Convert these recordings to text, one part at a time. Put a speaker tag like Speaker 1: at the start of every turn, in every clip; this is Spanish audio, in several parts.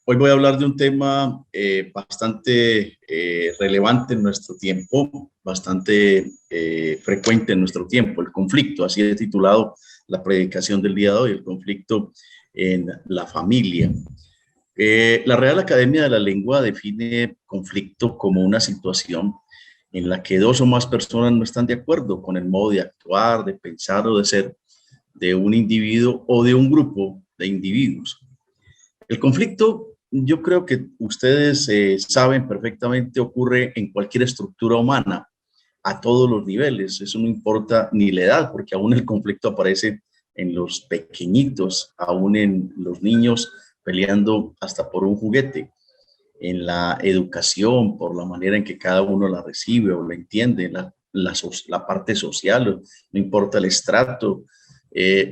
Speaker 1: Hoy voy a hablar de un tema bastante relevante en nuestro tiempo, bastante frecuente en nuestro tiempo, el conflicto. Así he titulado la predicación del día de hoy, el conflicto en la familia. La Real Academia de la Lengua define conflicto como una situación en la que dos o más personas no están de acuerdo con el modo de actuar, de pensar o de ser de un individuo o de un grupo de individuos. El conflicto, yo creo que ustedes saben perfectamente, ocurre en cualquier estructura humana, a todos los niveles. Eso no importa ni la edad, porque aún el conflicto aparece en los pequeñitos, aún en los niños peleando hasta por un juguete, en la educación, por la manera en que cada uno la recibe o la entiende, la parte social, no importa el estrato.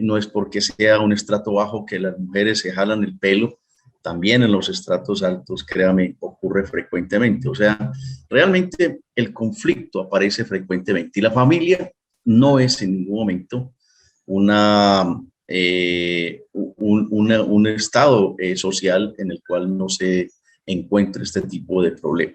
Speaker 1: No es porque sea un estrato bajo que las mujeres se jalan el pelo, también en los estratos altos, créame, ocurre frecuentemente. O sea, realmente el conflicto aparece frecuentemente y la familia no es en ningún momento un estado social en el cual no se encuentre este tipo de problema.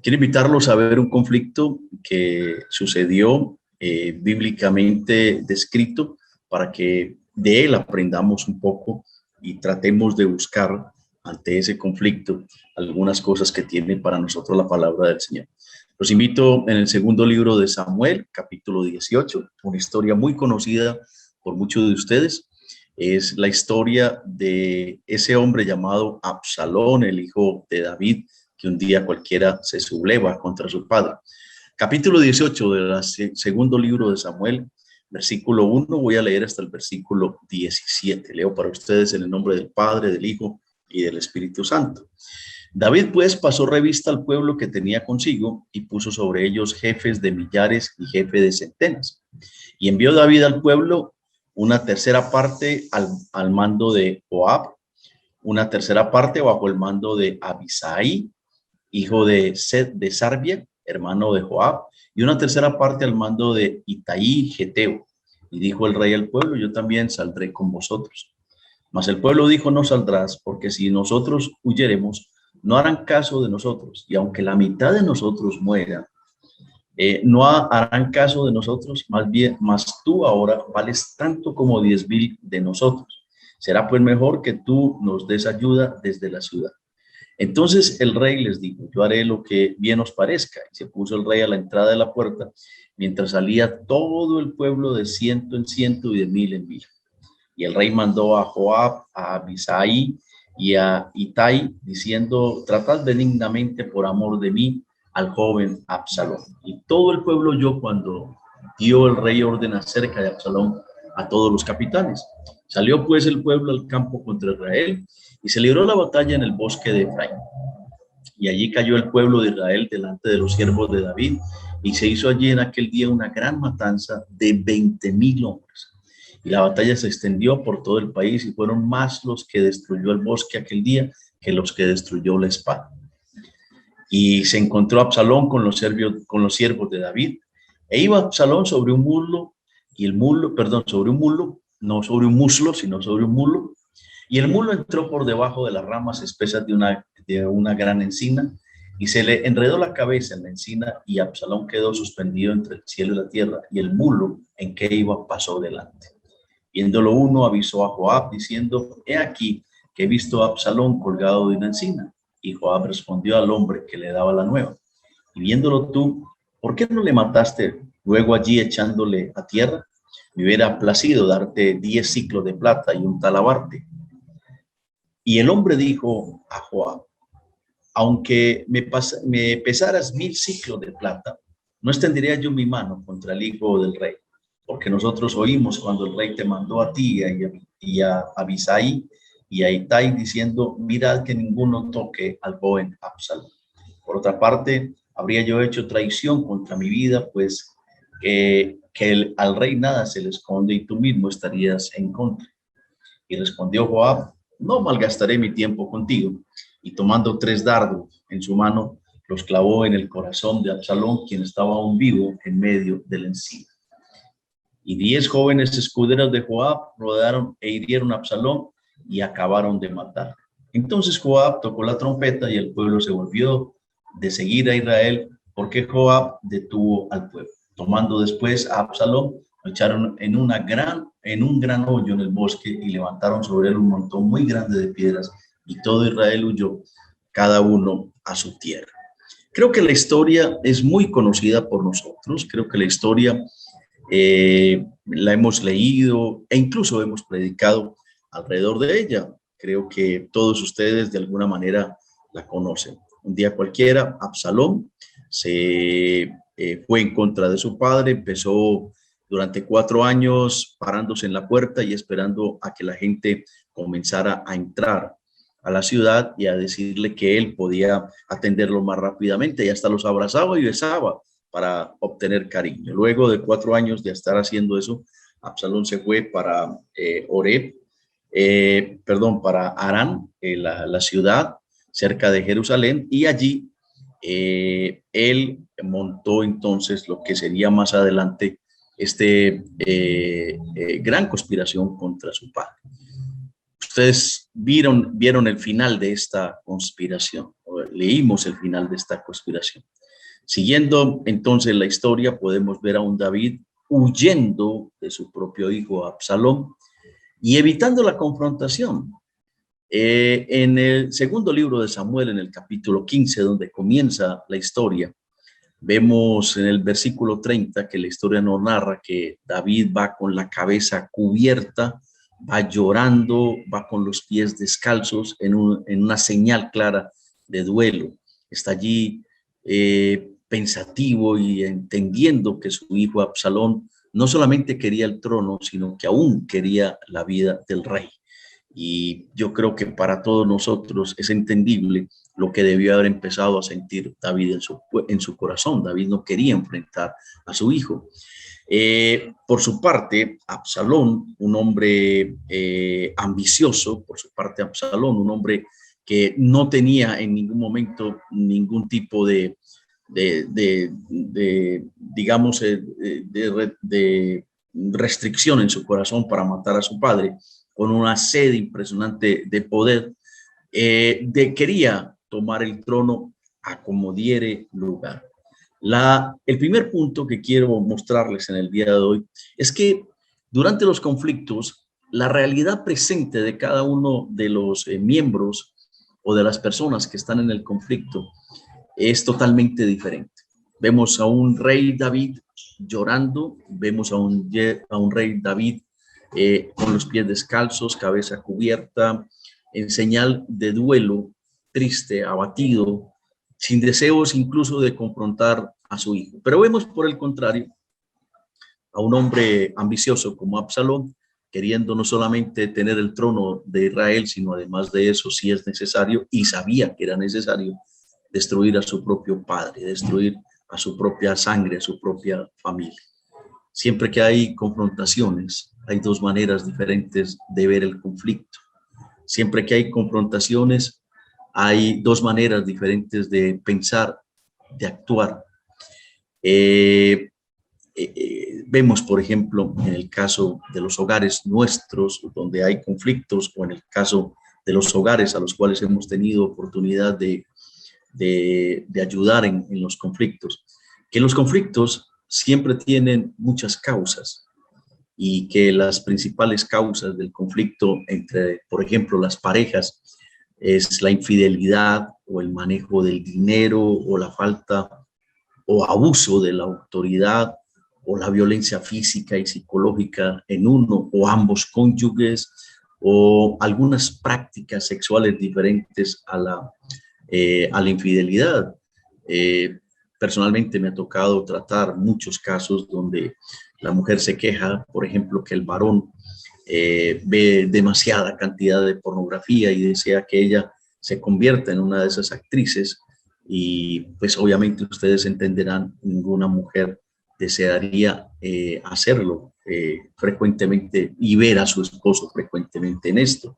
Speaker 1: Quiero invitarlos a ver un conflicto que sucedió bíblicamente descrito para que de él aprendamos un poco y tratemos de buscar ante ese conflicto algunas cosas que tiene para nosotros la palabra del Señor. Los invito en el segundo libro de Samuel, capítulo 18, una historia muy conocida por muchos de ustedes. Es la historia de ese hombre llamado Absalón, el hijo de David, que un día cualquiera se subleva contra su padre. Capítulo 18 del segundo libro de Samuel, versículo 1, voy a leer hasta el versículo 17. Leo para ustedes en el nombre del Padre, del Hijo y del Espíritu Santo. David pues pasó revista al pueblo que tenía consigo y puso sobre ellos jefes de millares y jefe de centenas. Y envió David al pueblo una tercera parte al mando de Joab, una tercera parte bajo el mando de Abisai, hijo de Sarbia, hermano de Joab, y una tercera parte al mando de Itaí Geteo. Y dijo el rey al pueblo: yo también saldré con vosotros. Mas el pueblo dijo: no saldrás, porque si nosotros huyéremos, no harán caso de nosotros, y aunque la mitad de nosotros muera, no harán caso de nosotros, más tú ahora vales tanto como 10,000 de nosotros. Será pues mejor que tú nos des ayuda desde la ciudad. Entonces el rey les dijo: yo haré lo que bien os parezca. Y se puso el rey a la entrada de la puerta, mientras salía todo el pueblo de ciento en ciento y de mil en mil. Y el rey mandó a Joab, a Abisai y a Itai, diciendo: tratad benignamente por amor de mí al joven Absalón. Y todo el pueblo oyó cuando dio el rey orden acerca de Absalón a todos los capitanes. Salió pues el pueblo al campo contra Israel y se libró la batalla en el bosque de Efraín. Y allí cayó el pueblo de Israel delante de los siervos de David, y se hizo allí en aquel día una gran matanza de 20,000 hombres. Y la batalla se extendió por todo el país, y fueron más los que destruyó el bosque aquel día que los que destruyó la espada. Y se encontró Absalón con los siervos de David, e iba Absalón sobre un muslo, y el muslo, perdón, sobre un muslo, no sobre un muslo, sino sobre un muslo, y el muslo entró por debajo de las ramas espesas de una gran encina, y se le enredó la cabeza en la encina, y Absalón quedó suspendido entre el cielo y la tierra, y el muslo en que iba pasó delante. Viéndolo uno, avisó a Joab, diciendo: he aquí que he visto a Absalón colgado de una encina. Y Joab respondió al hombre que le daba la nueva: y viéndolo tú, ¿por qué no le mataste luego allí echándole a tierra? Me hubiera placido darte 10 siclos de plata y un talabarte. Y el hombre dijo a Joab: aunque me pesaras 1,000 siclos de plata, no extendería yo mi mano contra el hijo del rey, porque nosotros oímos cuando el rey te mandó a ti y a Abisai y a Itai diciendo: mirad que ninguno toque al joven Absalón. Por otra parte, habría yo hecho traición contra mi vida, pues al rey nada se le esconde, y tú mismo estarías en contra. Y respondió Joab: no malgastaré mi tiempo contigo. Y tomando 3 dardos en su mano, los clavó en el corazón de Absalón, quien estaba aún vivo en medio del encino. Y 10 jóvenes escuderos de Joab rodearon e hirieron a Absalón y acabaron de matar. Entonces Joab tocó la trompeta y el pueblo se volvió de seguir a Israel, porque Joab detuvo al pueblo. Tomando después a Absalón, lo echaron en un gran hoyo en el bosque y levantaron sobre él un montón muy grande de piedras, y todo Israel huyó, cada uno a su tierra. Creo que la historia es muy conocida por nosotros. Creo que la historia la hemos leído e incluso hemos predicado alrededor de ella. Creo que todos ustedes de alguna manera la conocen. Un día cualquiera, Absalón se fue en contra de su padre, empezó durante 4 años parándose en la puerta y esperando a que la gente comenzara a entrar a la ciudad y a decirle que él podía atenderlo más rápidamente, y hasta los abrazaba y besaba para obtener cariño. Luego de 4 años de estar haciendo eso, Absalón se fue para para Arán, la ciudad cerca de Jerusalén, y allí él montó entonces lo que sería más adelante gran conspiración contra su padre. Ustedes vieron el final de esta conspiración, leímos el final de esta conspiración. Siguiendo entonces la historia, podemos ver a un David huyendo de su propio hijo Absalón y evitando la confrontación. En el segundo libro de Samuel, en el capítulo 15, donde comienza la historia, vemos en el versículo 30 que la historia nos narra que David va con la cabeza cubierta, va llorando, va con los pies descalzos en una señal clara de duelo. Está allí pensativo y entendiendo que su hijo Absalón no solamente quería el trono, sino que aún quería la vida del rey. Y yo creo que para todos nosotros es entendible lo que debió haber empezado a sentir David en su corazón. David no quería enfrentar a su hijo. Por su parte, Absalón, un hombre ambicioso, un hombre que no tenía en ningún momento ningún tipo digamos, de restricción en su corazón para matar a su padre, con una sed impresionante de poder, quería tomar el trono a como diere lugar. El primer punto que quiero mostrarles en el día de hoy es que durante los conflictos, la realidad presente de cada uno de los miembros o de las personas que están en el conflicto es totalmente diferente. Vemos a un rey David llorando, vemos a un rey David con los pies descalzos, cabeza cubierta, en señal de duelo, triste, abatido, sin deseos incluso de confrontar a su hijo. Pero vemos por el contrario a un hombre ambicioso como Absalón, queriendo no solamente tener el trono de Israel, sino además de eso, si es necesario, y sabía que era necesario, destruir a su propio padre, destruir a su propia sangre, a su propia familia. Siempre que hay confrontaciones, hay dos maneras diferentes de ver el conflicto. Siempre que hay confrontaciones, hay dos maneras diferentes de pensar, de actuar. Vemos, por ejemplo, en el caso de los hogares nuestros, donde hay conflictos, o en el caso de los hogares a los cuales hemos tenido oportunidad de ayudar en los conflictos, que los conflictos siempre tienen muchas causas, y que las principales causas del conflicto entre, por ejemplo, las parejas es la infidelidad o el manejo del dinero o la falta o abuso de la autoridad o la violencia física y psicológica en uno o ambos cónyuges, o algunas prácticas sexuales diferentes a la infidelidad. Personalmente me ha tocado tratar muchos casos donde la mujer se queja, por ejemplo, que el varón ve demasiada cantidad de pornografía y desea que ella se convierta en una de esas actrices, y pues obviamente ustedes entenderán, ninguna mujer desearía hacerlo frecuentemente y ver a su esposo frecuentemente en esto.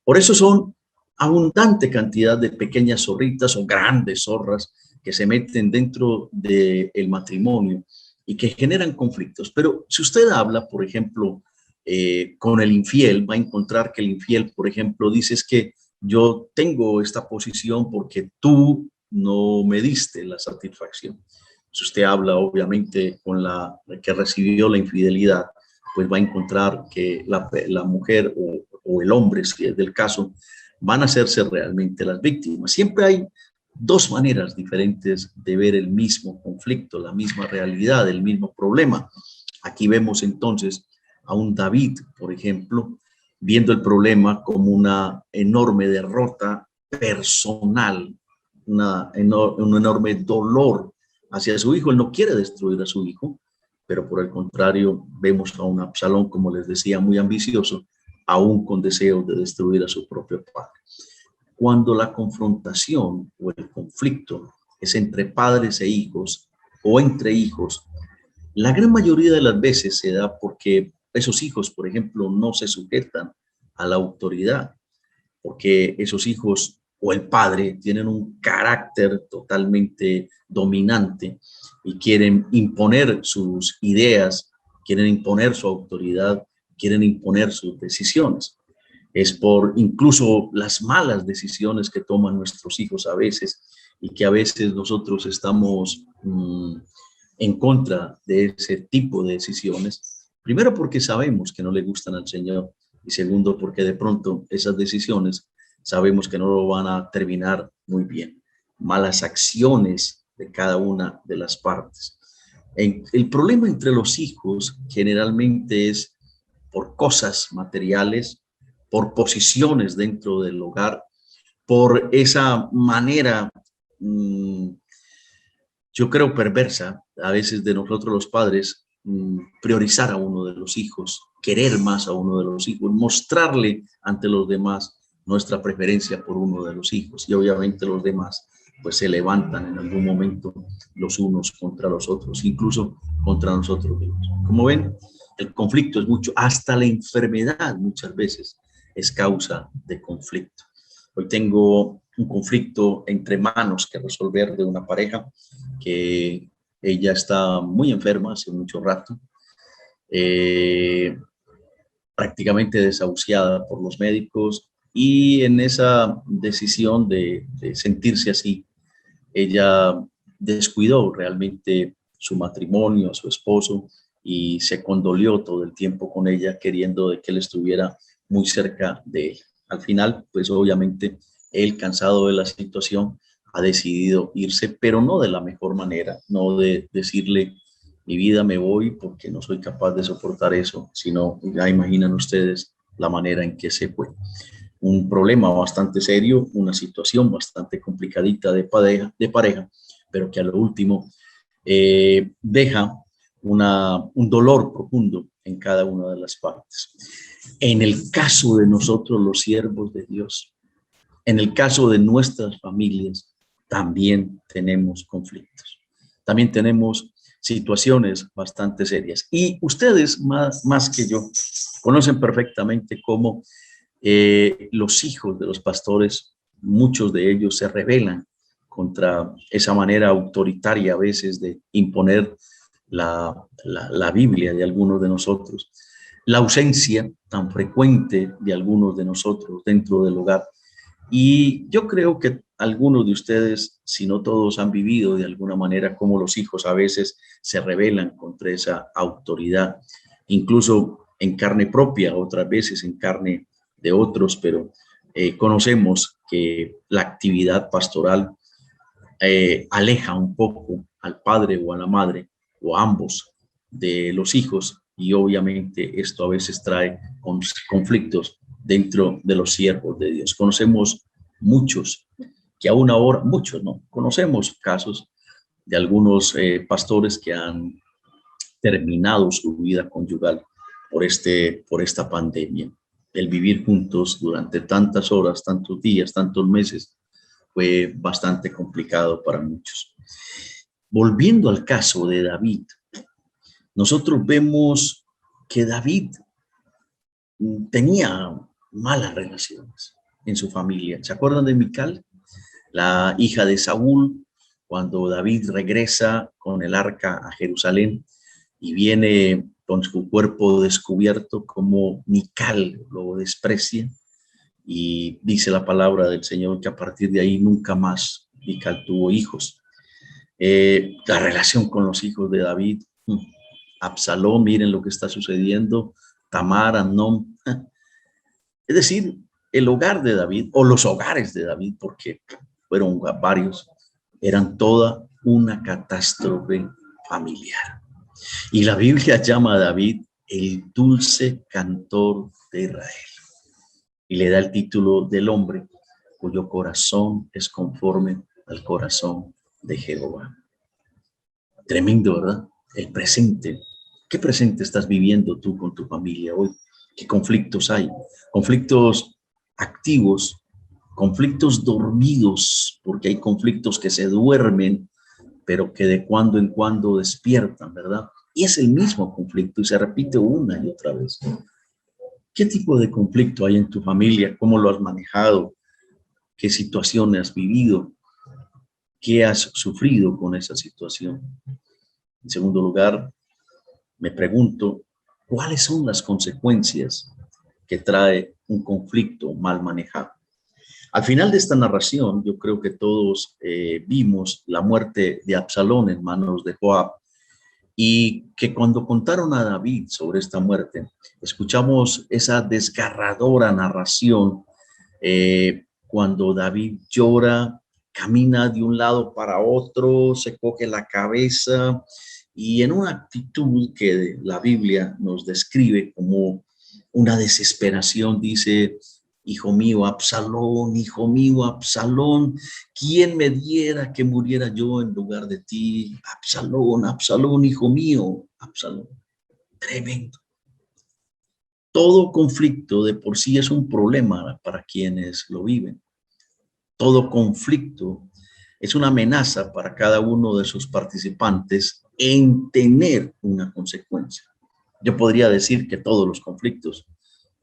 Speaker 1: Por eso son abundante cantidad de pequeñas zorritas o grandes zorras que se meten dentro del matrimonio y que generan conflictos. Pero si usted habla, por ejemplo, con el infiel, va a encontrar que el infiel, por ejemplo, dice es que yo tengo esta posición porque tú no me diste la satisfacción. Si usted habla obviamente con la que recibió la infidelidad, pues va a encontrar que la mujer o el hombre, si es del caso, van a hacerse realmente las víctimas. Siempre hay dos maneras diferentes de ver el mismo conflicto, la misma realidad, el mismo problema. Aquí vemos entonces a un David, por ejemplo, viendo el problema como una enorme derrota personal, un enorme dolor hacia su hijo. Él no quiere destruir a su hijo, pero por el contrario vemos a un Absalón, como les decía, muy ambicioso, aún con deseos de destruir a su propio padre. Cuando la confrontación o el conflicto es entre padres e hijos o entre hijos, la gran mayoría de las veces se da porque esos hijos, por ejemplo, no se sujetan a la autoridad, porque esos hijos o el padre tienen un carácter totalmente dominante y quieren imponer sus ideas, quieren imponer su autoridad, quieren imponer sus decisiones. Es por incluso las malas decisiones que toman nuestros hijos a veces y que a veces nosotros estamos en contra de ese tipo de decisiones. Primero porque sabemos que no le gustan al Señor y segundo porque de pronto esas decisiones sabemos que no lo van a terminar muy bien. Malas acciones de cada una de las partes. El problema entre los hijos generalmente es por cosas materiales, por posiciones dentro del hogar, por esa manera, yo creo, perversa, a veces de nosotros los padres, priorizar a uno de los hijos, querer más a uno de los hijos, mostrarle ante los demás nuestra preferencia por uno de los hijos. Y obviamente los demás pues se levantan en algún momento los unos contra los otros, incluso contra nosotros mismos. Como ven, el conflicto es mucho, hasta la enfermedad muchas veces es causa de conflicto. Hoy tengo un conflicto entre manos que resolver de una pareja que ella está muy enferma hace mucho rato, prácticamente desahuciada por los médicos y en esa decisión de sentirse así, ella descuidó realmente su matrimonio, a su esposo y se condolió todo el tiempo con ella queriendo de que él estuviera muy cerca de él. Al final, pues obviamente él, cansado de la situación, ha decidido irse, pero no de la mejor manera, no de decirle, mi vida, me voy porque no soy capaz de soportar eso, sino ya imaginan ustedes la manera en que se fue. Un problema bastante serio, una situación bastante complicadita de pareja, pero que a lo último deja un dolor profundo en cada una de las partes. En el caso de nosotros, los siervos de Dios, en el caso de nuestras familias, también tenemos conflictos. También tenemos situaciones bastante serias. Y ustedes, más que yo, conocen perfectamente cómo los hijos de los pastores, muchos de ellos se rebelan contra esa manera autoritaria a veces de imponer la Biblia de algunos de nosotros, la ausencia tan frecuente de algunos de nosotros dentro del hogar. Y yo creo que algunos de ustedes, si no todos, han vivido de alguna manera cómo los hijos a veces se rebelan contra esa autoridad, incluso en carne propia, otras veces en carne de otros, pero conocemos que la actividad pastoral aleja un poco al padre o a la madre o a ambos de los hijos y obviamente esto a veces trae conflictos dentro de los siervos de Dios. Conocemos muchos que aún ahora, muchos no, conocemos casos de algunos pastores que han terminado su vida conyugal por esta pandemia. El vivir juntos durante tantas horas, tantos días, tantos meses, fue bastante complicado para muchos. Volviendo al caso de David, nosotros vemos que David tenía malas relaciones en su familia. ¿Se acuerdan de Mical, la hija de Saúl, cuando David regresa con el arca a Jerusalén y viene con su cuerpo descubierto, como Mical lo desprecia? y dice la palabra del Señor que a partir de ahí nunca más Mical tuvo hijos. La relación con los hijos de David, Absalón, miren lo que está sucediendo, Tamar, Amnón, es decir, el hogar de David o los hogares de David, porque fueron varios, eran toda una catástrofe familiar. Y la Biblia llama a David el dulce cantor de Israel y le da el título del hombre cuyo corazón es conforme al corazón de Jehová. Tremendo, ¿verdad? El presente. ¿Qué presente estás viviendo tú con tu familia hoy? ¿Qué conflictos hay? Conflictos activos, conflictos dormidos, porque hay conflictos que se duermen, pero que de cuando en cuando despiertan, ¿verdad? Y es el mismo conflicto y se repite una y otra vez. ¿Qué tipo de conflicto hay en tu familia? ¿Cómo lo has manejado? ¿Qué situaciones has vivido? ¿Qué has sufrido con esa situación? En segundo lugar, me pregunto, ¿cuáles son las consecuencias que trae un conflicto mal manejado? Al final de esta narración, yo creo que todos vimos la muerte de Absalón en manos de Joab, y que cuando contaron a David sobre esta muerte, escuchamos esa desgarradora narración cuando David llora, camina de un lado para otro, se coge la cabeza y en una actitud que la Biblia nos describe como una desesperación, dice: hijo mío, Absalón, ¿quién me diera que muriera yo en lugar de ti? Absalón, Absalón, hijo mío, Absalón. Tremendo. Todo conflicto de por sí es un problema para quienes lo viven. Todo conflicto es una amenaza para cada uno de sus participantes en tener una consecuencia. Yo podría decir que todos los conflictos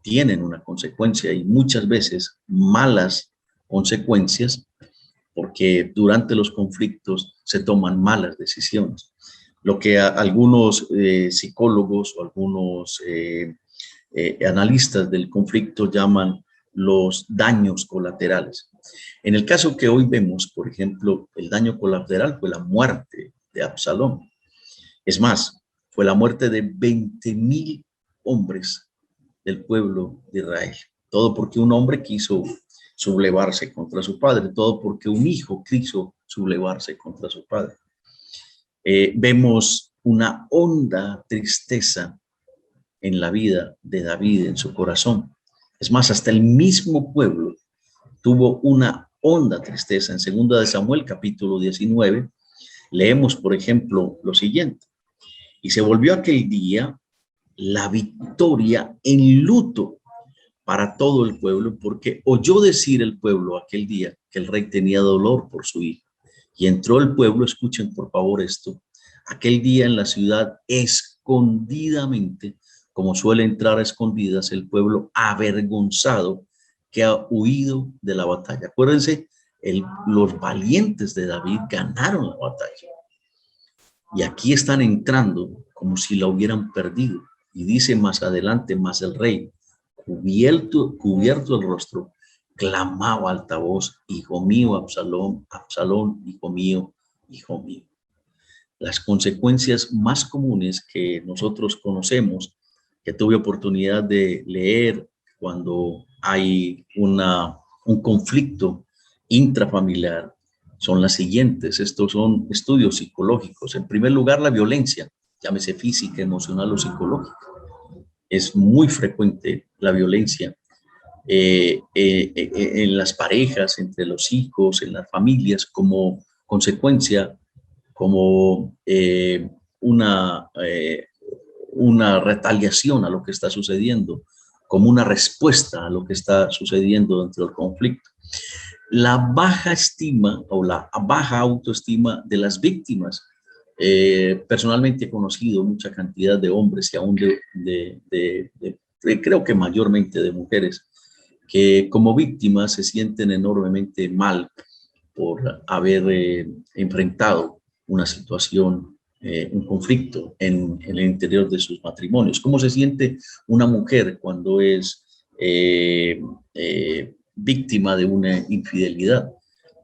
Speaker 1: tienen una consecuencia y muchas veces malas consecuencias, porque durante los conflictos se toman malas decisiones. Lo que algunos psicólogos o algunos analistas del conflicto llaman los daños colaterales. En el caso que hoy vemos, por ejemplo, el daño colateral fue la muerte de Absalón. Es más, fue la muerte de 20,000 hombres del pueblo de Israel. Todo porque un hombre quiso sublevarse contra su padre, todo porque un hijo quiso sublevarse contra su padre. Vemos una honda tristeza en la vida de David, en su corazón. Es más, hasta el mismo pueblo tuvo una honda tristeza. En 2 de Samuel, capítulo 19, leemos, por ejemplo, lo siguiente: y se volvió aquel día la victoria en luto para todo el pueblo, porque oyó decir el pueblo aquel día que el rey tenía dolor por su hijo. Y entró el pueblo, escuchen por favor esto, aquel día en la ciudad escondidamente, como suele entrar a escondidas el pueblo avergonzado que ha huido de la batalla. Acuérdense, los valientes de David ganaron la batalla. Y aquí están entrando como si la hubieran perdido. Y dice más adelante, más el rey, cubierto el rostro, clamaba a alta voz: hijo mío, Absalón, Absalón, hijo mío, hijo mío. Las consecuencias más comunes que nosotros conocemos, que tuve oportunidad de leer cuando hay un conflicto intrafamiliar, son las siguientes. Estos son estudios psicológicos. En primer lugar, la violencia, llámese física, emocional o psicológica. Es muy frecuente la violencia en las parejas, entre los hijos, en las familias, como consecuencia, como una retaliación a lo que está sucediendo, como una respuesta a lo que está sucediendo dentro del conflicto. La baja estima o la baja autoestima de las víctimas. Personalmente he conocido mucha cantidad de hombres y aún creo que mayormente de mujeres, que como víctimas se sienten enormemente mal por haber enfrentado una situación, un conflicto en el interior de sus matrimonios. ¿Cómo se siente una mujer cuando es víctima de una infidelidad,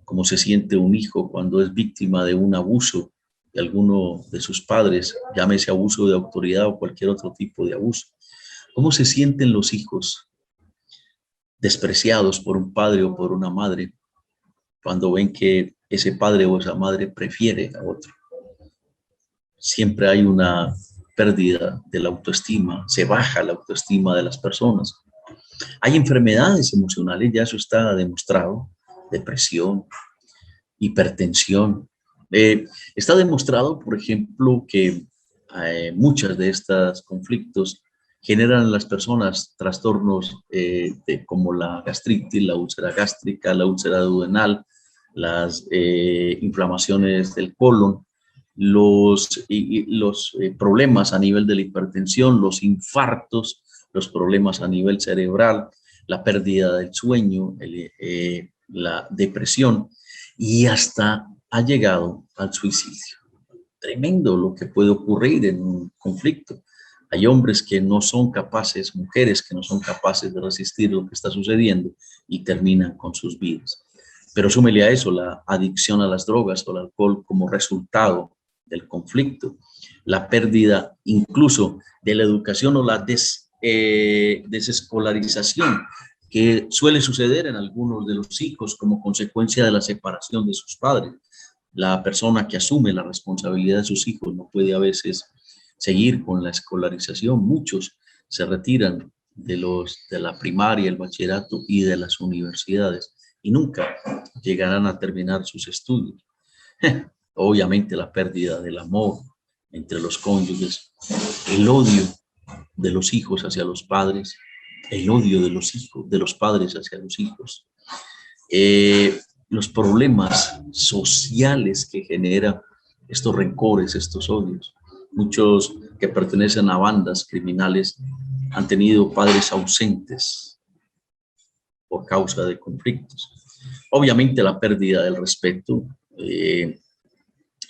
Speaker 1: cómo se siente un hijo cuando es víctima de un abuso de alguno de sus padres, llámese abuso de autoridad o cualquier otro tipo de abuso. ¿Cómo se sienten los hijos despreciados por un padre o por una madre cuando ven que ese padre o esa madre prefiere a otro? Siempre hay una pérdida de la autoestima, se baja la autoestima de las personas. Hay enfermedades emocionales, ya eso está demostrado, depresión, hipertensión. Está demostrado, por ejemplo, que muchas de estos conflictos generan en las personas trastornos como la gastritis, la úlcera gástrica, la úlcera duodenal, las inflamaciones del colon, los problemas a nivel de la hipertensión, los infartos, los problemas a nivel cerebral, la pérdida del sueño, la depresión y hasta ha llegado al suicidio. Tremendo lo que puede ocurrir en un conflicto. Hay hombres que no son capaces, mujeres que no son capaces de resistir lo que está sucediendo y terminan con sus vidas. Pero súmele a eso la adicción a las drogas o al alcohol como resultado del conflicto, la pérdida incluso de la educación o la desescolarización que suele suceder en algunos de los hijos como consecuencia de la separación de sus padres. La persona que asume la responsabilidad de sus hijos no puede a veces seguir con la escolarización. Muchos se retiran de la primaria, el bachillerato y de las universidades y nunca llegarán a terminar sus estudios. Obviamente la pérdida del amor entre los cónyuges, el odio de los hijos hacia los padres, el odio de los hijos, de los padres hacia los hijos, los problemas sociales que genera estos rencores, estos odios. Muchos que pertenecen a bandas criminales han tenido padres ausentes por causa de conflictos. Obviamente la pérdida del respeto,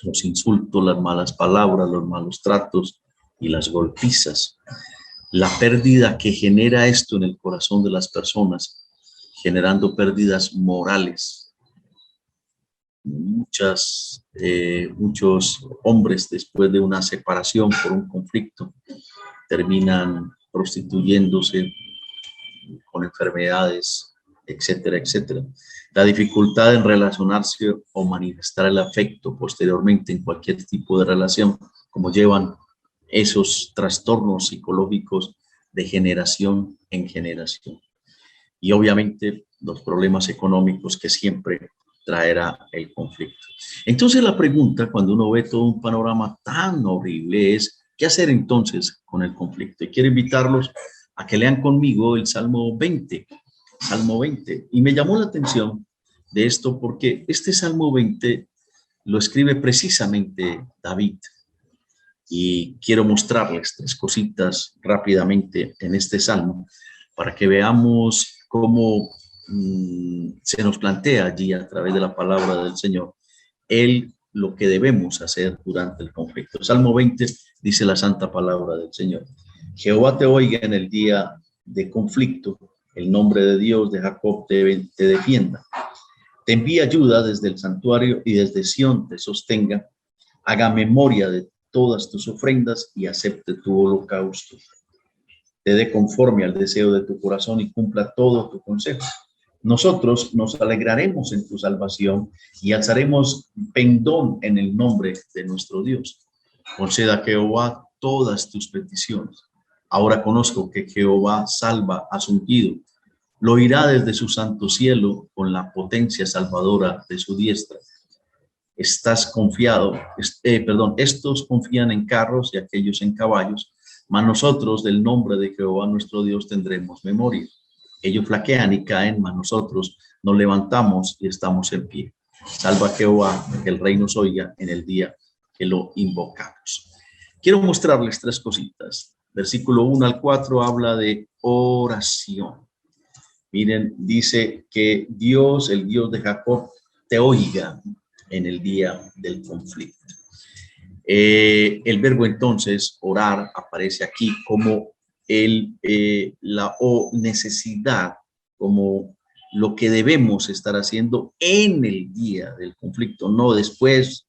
Speaker 1: los insultos, las malas palabras, los malos tratos y las golpizas. La pérdida que genera esto en el corazón de las personas, generando pérdidas morales. Muchos hombres después de una separación por un conflicto terminan prostituyéndose con enfermedades, etcétera, etcétera. La dificultad en relacionarse o manifestar el afecto posteriormente en cualquier tipo de relación, como llevan esos trastornos psicológicos de generación en generación. Y obviamente los problemas económicos que siempre traerá el conflicto. Entonces la pregunta, cuando uno ve todo un panorama tan horrible, es ¿qué hacer entonces con el conflicto? Y quiero invitarlos a que lean conmigo el Salmo 20. Salmo 20. Y me llamó la atención de esto porque este Salmo 20 lo escribe precisamente David. Y quiero mostrarles tres cositas rápidamente en este Salmo para que veamos cómo se nos plantea allí a través de la palabra del Señor lo que debemos hacer durante el conflicto. Salmo 20 dice la santa palabra del Señor. Jehová te oiga en el día de conflicto, el nombre de Dios de Jacob te defienda. Te envía ayuda desde el santuario y desde Sión te sostenga. Haga memoria de todas tus ofrendas y acepte tu holocausto. Te dé conforme al deseo de tu corazón y cumpla todo tu consejo. Nosotros nos alegraremos en tu salvación y alzaremos pendón en el nombre de nuestro Dios. Conceda a Jehová todas tus peticiones. Ahora conozco que Jehová salva a su ungido. Lo oirá desde su santo cielo con la potencia salvadora de su diestra. Estos confían en carros y aquellos en caballos, mas nosotros del nombre de Jehová nuestro Dios tendremos memoria. Ellos flaquean y caen, mas nosotros nos levantamos y estamos en pie. Salva a Jehová, que el rey nos oiga en el día que lo invocamos. Quiero mostrarles tres cositas. Versículo 1 al 4 habla de oración. Miren, dice que Dios, el Dios de Jacob, te oiga en el día del conflicto. El verbo entonces, orar, aparece aquí como la necesidad como lo que debemos estar haciendo en el día del conflicto, no después,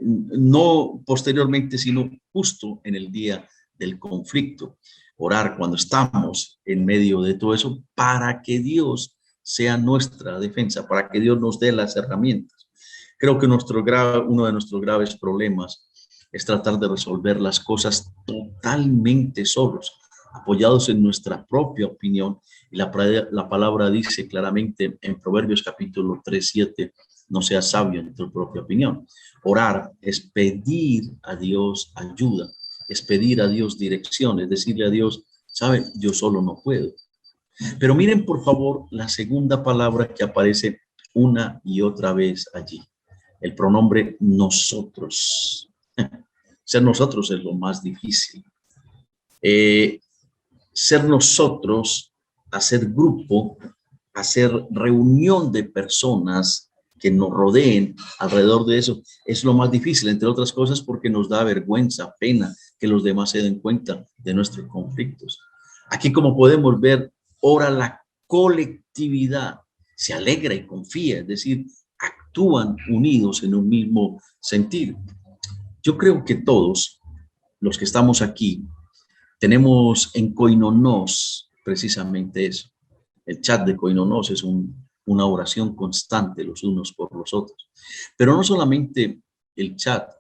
Speaker 1: no posteriormente, sino justo en el día del conflicto. Orar cuando estamos en medio de todo eso para que Dios sea nuestra defensa, para que Dios nos dé las herramientas. Creo que uno de nuestros graves problemas es tratar de resolver las cosas totalmente solos, apoyados en nuestra propia opinión. Y la palabra dice claramente en Proverbios capítulo 3:7, no seas sabio en tu propia opinión. Orar es pedir a Dios ayuda, es pedir a Dios dirección, es decirle a Dios, sabe, yo solo no puedo. Pero miren por favor la segunda palabra que aparece una y otra vez allí, el pronombre nosotros. Ser nosotros es lo más difícil. Ser nosotros, hacer grupo, hacer reunión de personas que nos rodeen alrededor de eso, es lo más difícil, entre otras cosas porque nos da vergüenza, pena que los demás se den cuenta de nuestros conflictos. Aquí, como podemos ver, ora la colectividad, se alegra y confía, es decir, actúan unidos en un mismo sentido. Yo creo que todos los que estamos aquí tenemos en Koinonos precisamente eso. El chat de Koinonos es una oración constante los unos por los otros. Pero no solamente el chat,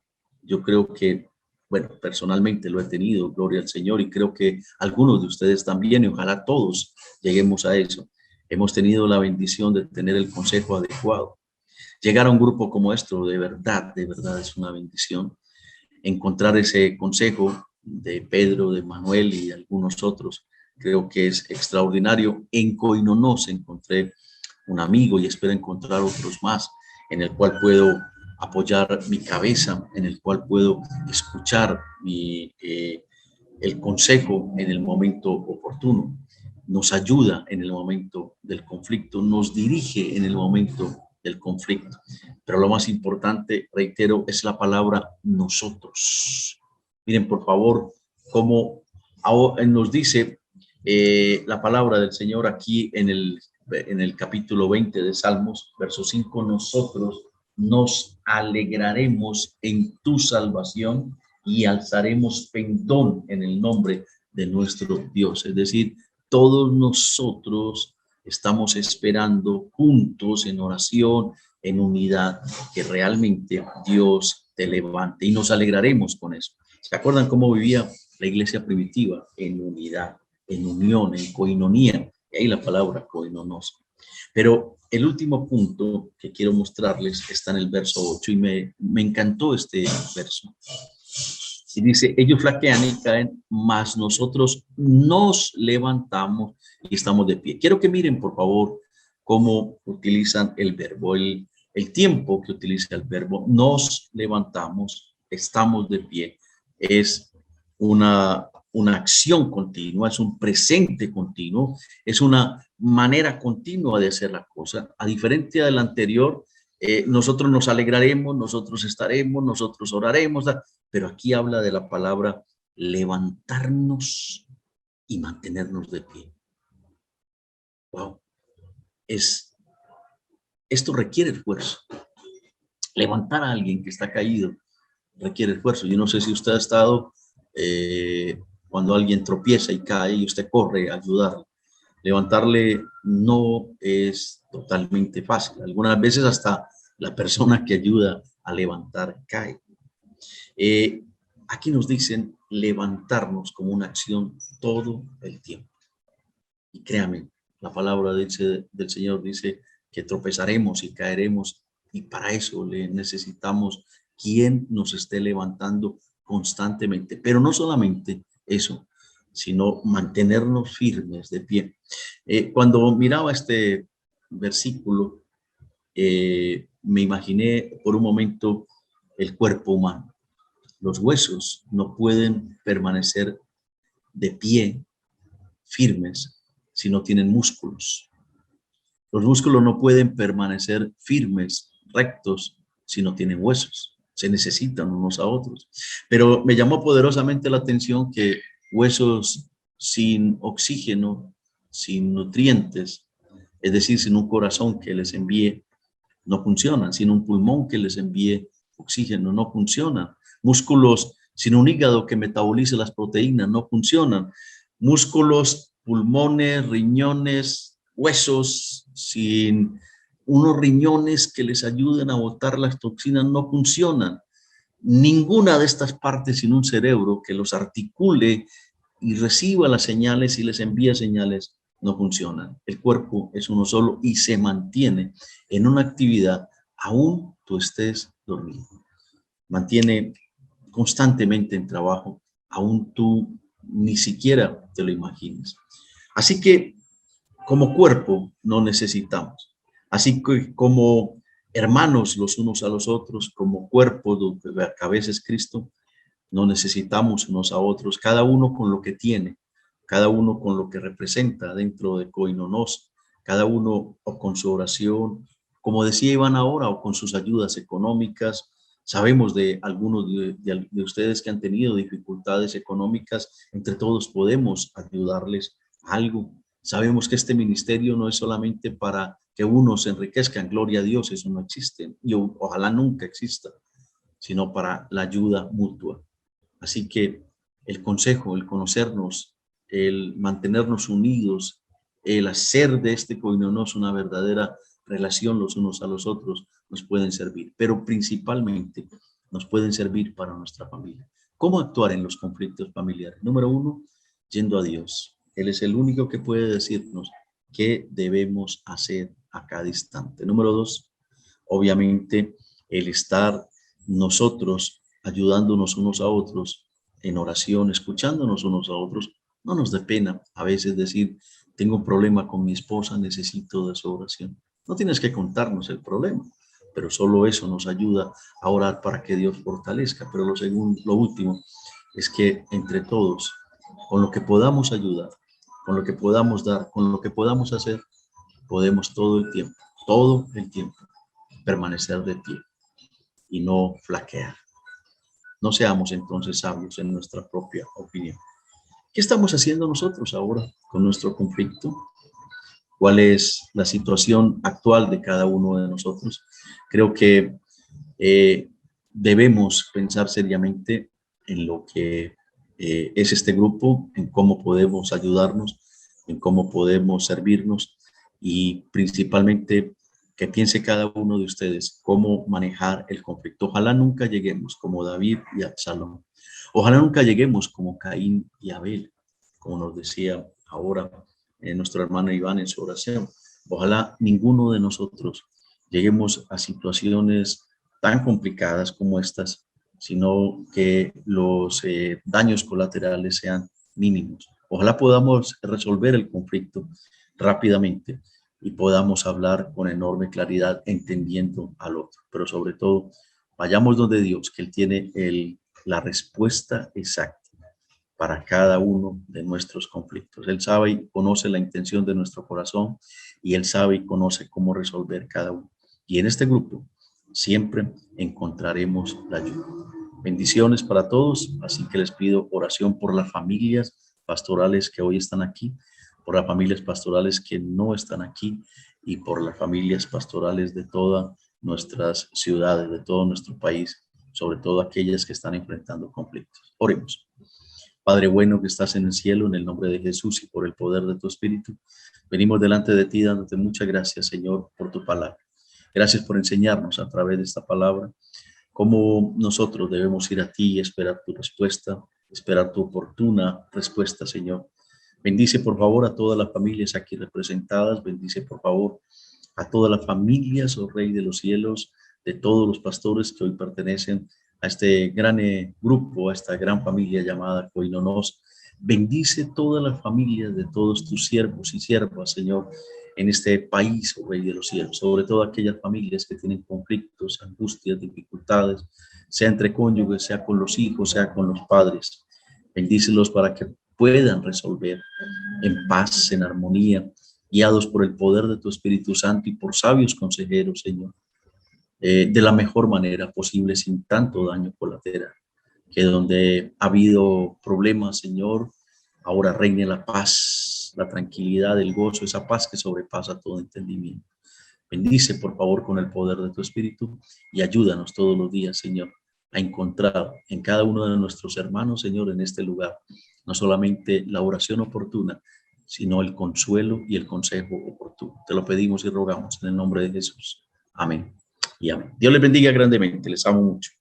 Speaker 1: yo creo que, bueno, personalmente lo he tenido, gloria al Señor, y creo que algunos de ustedes también, y ojalá todos lleguemos a eso. Hemos tenido la bendición de tener el consejo adecuado. Llegar a un grupo como esto, de verdad es una bendición. Encontrar ese consejo de Pedro, de Manuel y de algunos otros, creo que es extraordinario. En Koinonos encontré un amigo y espero encontrar otros más en el cual puedo apoyar mi cabeza, en el cual puedo escuchar el consejo en el momento oportuno. Nos ayuda en el momento del conflicto, nos dirige en el momento del conflicto. Pero lo más importante, reitero, es la palabra nosotros. Miren, por favor, cómo nos dice la palabra del Señor aquí en el capítulo 20 de Salmos, verso 5, nosotros nos alegraremos en tu salvación y alzaremos pendón en el nombre de nuestro Dios. Es decir, todos nosotros estamos esperando juntos en oración, en unidad, que realmente Dios te levante y nos alegraremos con eso. ¿Se acuerdan cómo vivía la iglesia primitiva? En unidad, en unión, en koinonía. Y ahí la palabra koinonos. Pero el último punto que quiero mostrarles está en el verso 8 y me encantó este verso. Y dice, ellos flaquean y caen, mas nosotros nos levantamos y estamos de pie. Quiero que miren, por favor, cómo utilizan el verbo, el tiempo que utiliza el verbo. Nos levantamos, estamos de pie. Es una acción continua, es un presente continuo, es una manera continua de hacer la cosa. A diferencia del anterior, nosotros nos alegraremos, nosotros estaremos, nosotros oraremos, pero aquí habla de la palabra levantarnos y mantenernos de pie. Wow, esto requiere esfuerzo. Levantar a alguien que está caído requiere esfuerzo. Yo no sé si usted ha estado cuando alguien tropieza y cae y usted corre a ayudarle. Levantarle no es totalmente fácil. Algunas veces hasta la persona que ayuda a levantar cae. Aquí nos dicen levantarnos como una acción todo el tiempo. Y créame, la palabra del Señor dice que tropezaremos y caeremos y para eso le necesitamos quien nos esté levantando constantemente. Pero no solamente eso, sino mantenernos firmes de pie. Cuando miraba este versículo, me imaginé por un momento el cuerpo humano. Los huesos no pueden permanecer de pie, firmes, si no tienen músculos. Los músculos no pueden permanecer firmes, rectos, si no tienen huesos. Se necesitan unos a otros. Pero me llamó poderosamente la atención que huesos sin oxígeno sin nutrientes, es decir, sin un corazón que les envíe, no funcionan. Sin un pulmón que les envíe oxígeno, no funcionan. Músculos sin un hígado que metabolice las proteínas, no funcionan. Músculos, pulmones, riñones, huesos, sin unos riñones que les ayuden a botar las toxinas, no funcionan. Ninguna de estas partes sin un cerebro que los articule y reciba las señales y les envía señales, no funcionan. El cuerpo es uno solo y se mantiene en una actividad aún tú estés dormido. Mantiene constantemente en trabajo, aún tú ni siquiera te lo imagines. Así que como cuerpo no necesitamos. Así que como hermanos los unos a los otros, como cuerpo donde la cabeza es Cristo, no necesitamos unos a otros, cada uno con lo que tiene, cada uno con lo que representa dentro de Koinonos, cada uno o con su oración, como decía Iván ahora, o con sus ayudas económicas. Sabemos de algunos de ustedes que han tenido dificultades económicas, entre todos podemos ayudarles algo. Sabemos que este ministerio no es solamente para que unos se enriquezcan, gloria a Dios, eso no existe y ojalá nunca exista, sino para la ayuda mutua. Así que el consejo, el conocernos, el mantenernos unidos, el hacer de este koinonos una verdadera relación los unos a los otros, nos pueden servir, pero principalmente nos pueden servir para nuestra familia. ¿Cómo actuar en los conflictos familiares? Número uno, yendo a Dios. Él es el único que puede decirnos qué debemos hacer a cada instante. Número dos, obviamente, el estar nosotros ayudándonos unos a otros en oración, escuchándonos unos a otros. No nos dé pena a veces decir, tengo un problema con mi esposa, necesito de su oración. No tienes que contarnos el problema, pero solo eso nos ayuda a orar para que Dios fortalezca. Pero lo último es que entre todos, con lo que podamos ayudar, con lo que podamos dar, con lo que podamos hacer, podemos todo el tiempo, permanecer de pie y no flaquear. No seamos entonces sabios en nuestra propia opinión. ¿Qué estamos haciendo nosotros ahora con nuestro conflicto? ¿Cuál es la situación actual de cada uno de nosotros? Creo que debemos pensar seriamente en lo que es este grupo, en cómo podemos ayudarnos, en cómo podemos servirnos y principalmente que piense cada uno de ustedes cómo manejar el conflicto. Ojalá nunca lleguemos como David y Absalón. Ojalá nunca lleguemos como Caín y Abel, como nos decía ahora nuestro hermano Iván en su oración. Ojalá ninguno de nosotros lleguemos a situaciones tan complicadas como estas, sino que los daños colaterales sean mínimos. Ojalá podamos resolver el conflicto rápidamente y podamos hablar con enorme claridad, entendiendo al otro. Pero sobre todo, vayamos donde Dios, que Él tiene la respuesta exacta para cada uno de nuestros conflictos. Él sabe y conoce la intención de nuestro corazón y Él sabe y conoce cómo resolver cada uno. Y en este grupo siempre encontraremos la ayuda. Bendiciones para todos, así que les pido oración por las familias pastorales que hoy están aquí, por las familias pastorales que no están aquí y por las familias pastorales de todas nuestras ciudades, de todo nuestro país, sobre todo aquellas que están enfrentando conflictos. Oremos. Padre bueno que estás en el cielo, en el nombre de Jesús y por el poder de tu Espíritu, venimos delante de ti dándote muchas gracias, Señor, por tu palabra. Gracias por enseñarnos a través de esta palabra cómo nosotros debemos ir a ti y esperar tu respuesta, esperar tu oportuna respuesta, Señor. Bendice, por favor, a todas las familias aquí representadas. Bendice, por favor, a todas las familias, oh Rey de los cielos, de todos los pastores que hoy pertenecen a este gran grupo, a esta gran familia llamada Koinonos. Bendice todas las familias de todos tus siervos y siervas, Señor, en este país, oh Rey de los cielos, sobre todo aquellas familias que tienen conflictos, angustias, dificultades, sea entre cónyuges, sea con los hijos, sea con los padres. Bendícelos para que puedan resolver en paz, en armonía, guiados por el poder de tu Espíritu Santo y por sabios consejeros, Señor, de la mejor manera posible, sin tanto daño colateral. Que donde ha habido problemas, Señor, ahora reine la paz la tranquilidad, el gozo, esa paz que sobrepasa todo entendimiento. Bendice, por favor, con el poder de tu Espíritu y ayúdanos todos los días, Señor, a encontrar en cada uno de nuestros hermanos, Señor, en este lugar, no solamente la oración oportuna, sino el consuelo y el consejo oportuno. Te lo pedimos y rogamos en el nombre de Jesús. Amén y amén. Dios les bendiga grandemente. Les amo mucho.